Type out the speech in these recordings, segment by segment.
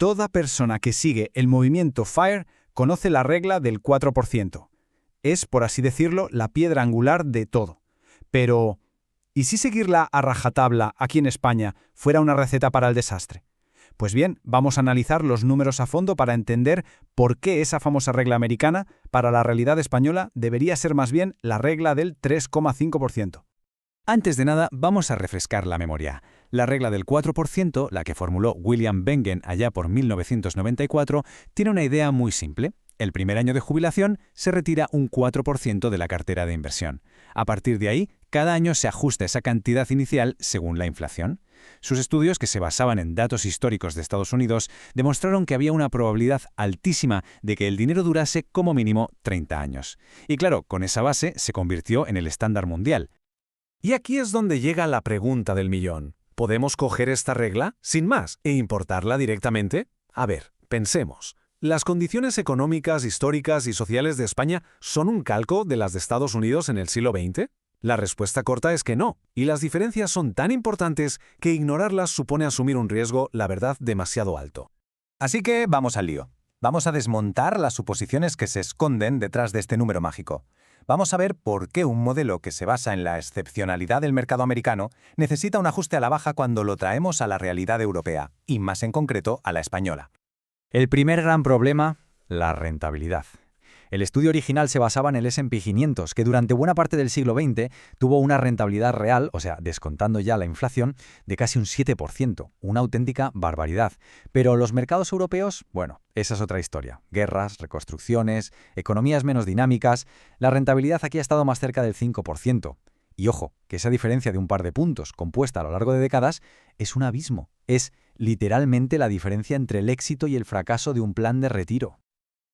Toda persona que sigue el movimiento FIRE conoce la regla del 4%. Es, por así decirlo, la piedra angular de todo. Pero, ¿y si seguirla a rajatabla aquí en España fuera una receta para el desastre? Pues bien, vamos a analizar los números a fondo para entender por qué esa famosa regla americana para la realidad española debería ser más bien la regla del 3,5%. Antes de nada, vamos a refrescar la memoria. La regla del 4%, la que formuló William Bengen allá por 1994, tiene una idea muy simple. El primer año de jubilación se retira un 4% de la cartera de inversión. A partir de ahí, cada año se ajusta esa cantidad inicial según la inflación. Sus estudios, que se basaban en datos históricos de Estados Unidos, demostraron que había una probabilidad altísima de que el dinero durase como mínimo 30 años. Y claro, con esa base se convirtió en el estándar mundial. Y aquí es donde llega la pregunta del millón. ¿Podemos coger esta regla, sin más, e importarla directamente? A ver, pensemos. ¿Las condiciones económicas, históricas y sociales de España son un calco de las de Estados Unidos en el siglo XX? La respuesta corta es que no, y las diferencias son tan importantes que ignorarlas supone asumir un riesgo, la verdad, demasiado alto. Así que vamos al lío. Vamos a desmontar las suposiciones que se esconden detrás de este número mágico. Vamos a ver por qué un modelo que se basa en la excepcionalidad del mercado americano necesita un ajuste a la baja cuando lo traemos a la realidad europea, y más en concreto a la española. El primer gran problema, la rentabilidad. El estudio original se basaba en el S&P 500, que durante buena parte del siglo XX tuvo una rentabilidad real, o sea, descontando ya la inflación, de casi un 7%, una auténtica barbaridad. Pero los mercados europeos, bueno, esa es otra historia. Guerras, reconstrucciones, economías menos dinámicas. La rentabilidad aquí ha estado más cerca del 5%. Y ojo, que esa diferencia de un par de puntos compuesta a lo largo de décadas es un abismo. Es literalmente la diferencia entre el éxito y el fracaso de un plan de retiro.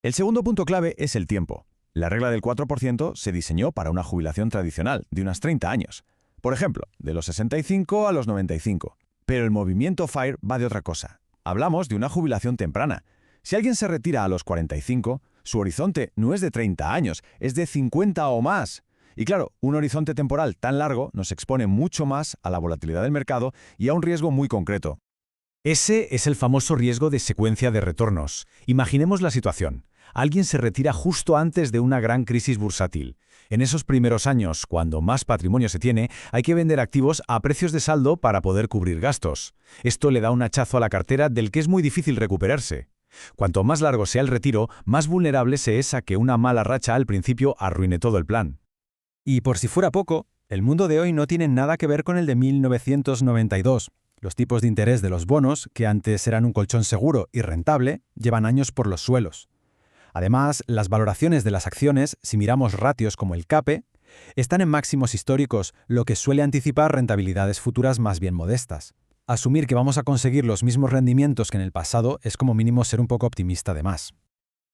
El segundo punto clave es el tiempo. La regla del 4% se diseñó para una jubilación tradicional de unos 30 años. Por ejemplo, de los 65 a los 95. Pero el movimiento FIRE va de otra cosa. Hablamos de una jubilación temprana. Si alguien se retira a los 45, su horizonte no es de 30 años, es de 50 o más. Y claro, un horizonte temporal tan largo nos expone mucho más a la volatilidad del mercado y a un riesgo muy concreto. Ese es el famoso riesgo de secuencia de retornos. Imaginemos la situación. Alguien se retira justo antes de una gran crisis bursátil. En esos primeros años, cuando más patrimonio se tiene, hay que vender activos a precios de saldo para poder cubrir gastos. Esto le da un hachazo a la cartera del que es muy difícil recuperarse. Cuanto más largo sea el retiro, más vulnerable se es a que una mala racha al principio arruine todo el plan. Y por si fuera poco, el mundo de hoy no tiene nada que ver con el de 1992. Los tipos de interés de los bonos, que antes eran un colchón seguro y rentable, llevan años por los suelos. Además, las valoraciones de las acciones, si miramos ratios como el CAPE, están en máximos históricos, lo que suele anticipar rentabilidades futuras más bien modestas. Asumir que vamos a conseguir los mismos rendimientos que en el pasado es como mínimo ser un poco optimista de más.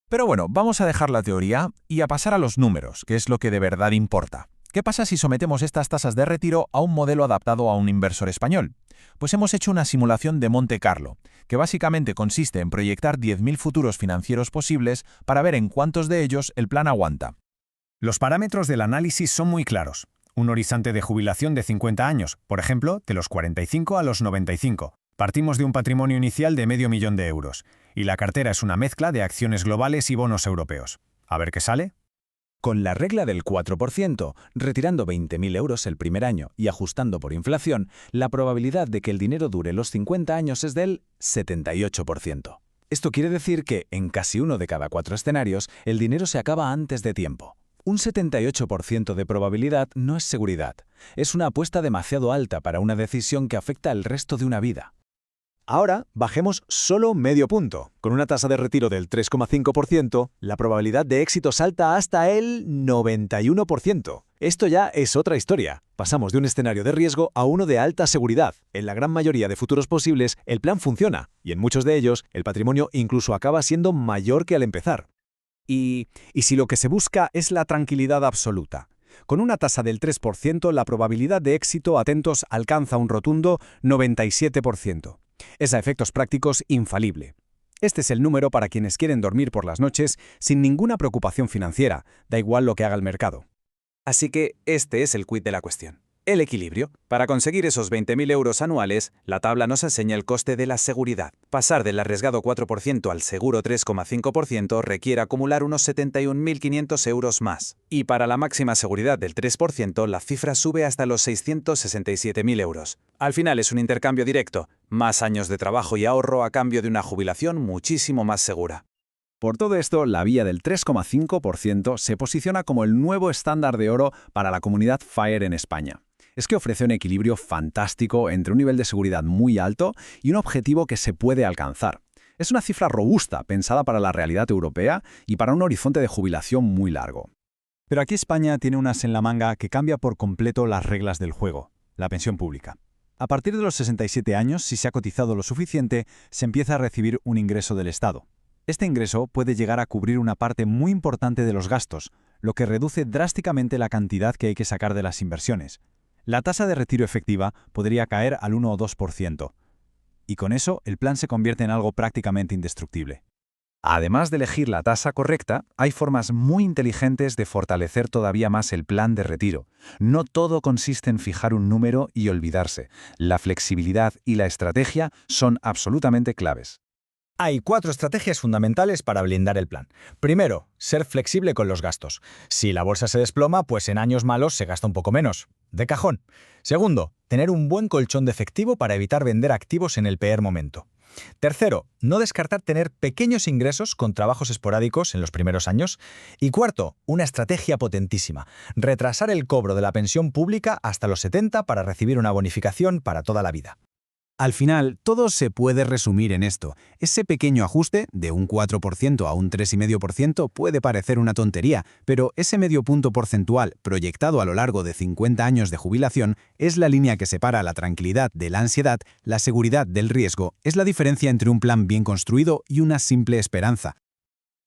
Pero bueno, vamos a dejar la teoría y a pasar a los números, que es lo que de verdad importa. ¿Qué pasa si sometemos estas tasas de retiro a un modelo adaptado a un inversor español? Pues hemos hecho una simulación de Monte Carlo, que básicamente consiste en proyectar 10.000 futuros financieros posibles para ver en cuántos de ellos el plan aguanta. Los parámetros del análisis son muy claros. Un horizonte de jubilación de 50 años, por ejemplo, de los 45 a los 95. Partimos de un patrimonio inicial de $500.000 de euros, y la cartera es una mezcla de acciones globales y bonos europeos. A ver qué sale. Con la regla del 4%, retirando 20.000 euros el primer año y ajustando por inflación, la probabilidad de que el dinero dure los 50 años es del 78%. Esto quiere decir que, en casi uno de cada 4 escenarios, el dinero se acaba antes de tiempo. Un 78% de probabilidad no es seguridad. Es una apuesta demasiado alta para una decisión que afecta el resto de una vida. Ahora, bajemos solo medio punto. Con una tasa de retiro del 3,5%, la probabilidad de éxito salta hasta el 91%. Esto ya es otra historia. Pasamos de un escenario de riesgo a uno de alta seguridad. En la gran mayoría de futuros posibles, el plan funciona, y en muchos de ellos, el patrimonio incluso acaba siendo mayor que al empezar. Y si lo que se busca es la tranquilidad absoluta. Con una tasa del 3%, la probabilidad de éxito, atentos, alcanza un rotundo 97%. Es a efectos prácticos infalible. Este es el número para quienes quieren dormir por las noches sin ninguna preocupación financiera, da igual lo que haga el mercado. Así que este es el quid de la cuestión. El equilibrio. Para conseguir esos 20.000 euros anuales, la tabla nos enseña el coste de la seguridad. Pasar del arriesgado 4% al seguro 3,5% requiere acumular unos 71.500 euros más. Y para la máxima seguridad del 3%, la cifra sube hasta los 667.000 euros. Al final es un intercambio directo, más años de trabajo y ahorro a cambio de una jubilación muchísimo más segura. Por todo esto, la vía del 3,5% se posiciona como el nuevo estándar de oro para la comunidad FIRE en España. Es que ofrece un equilibrio fantástico entre un nivel de seguridad muy alto y un objetivo que se puede alcanzar. Es una cifra robusta, pensada para la realidad europea y para un horizonte de jubilación muy largo. Pero aquí España tiene un as en la manga que cambia por completo las reglas del juego, la pensión pública. A partir de los 67 años, si se ha cotizado lo suficiente, se empieza a recibir un ingreso del Estado. Este ingreso puede llegar a cubrir una parte muy importante de los gastos, lo que reduce drásticamente la cantidad que hay que sacar de las inversiones. La tasa de retiro efectiva podría caer al 1 o 2%. Y con eso, el plan se convierte en algo prácticamente indestructible. Además de elegir la tasa correcta, hay formas muy inteligentes de fortalecer todavía más el plan de retiro. No todo consiste en fijar un número y olvidarse. La flexibilidad y la estrategia son absolutamente claves. Hay 4 estrategias fundamentales para blindar el plan. Primero, ser flexible con los gastos. Si la bolsa se desploma, pues en años malos se gasta un poco menos. De cajón. Segundo, tener un buen colchón de efectivo para evitar vender activos en el peor momento. Tercero, no descartar tener pequeños ingresos con trabajos esporádicos en los primeros años. Y cuarto, una estrategia potentísima, retrasar el cobro de la pensión pública hasta los 70 para recibir una bonificación para toda la vida. Al final, todo se puede resumir en esto. Ese pequeño ajuste, de un 4% a un 3,5%, puede parecer una tontería, pero ese medio punto porcentual, proyectado a lo largo de 50 años de jubilación, es la línea que separa la tranquilidad de la ansiedad, la seguridad del riesgo, es la diferencia entre un plan bien construido y una simple esperanza.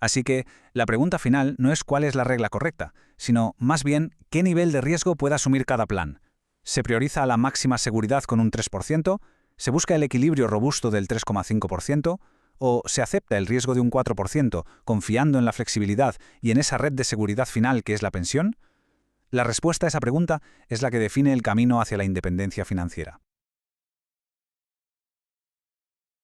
Así que, la pregunta final no es cuál es la regla correcta, sino, más bien, qué nivel de riesgo puede asumir cada plan. ¿Se prioriza la máxima seguridad con un 3%? ¿Se busca el equilibrio robusto del 3,5%? ¿O se acepta el riesgo de un 4%, confiando en la flexibilidad y en esa red de seguridad final que es la pensión? La respuesta a esa pregunta es la que define el camino hacia la independencia financiera.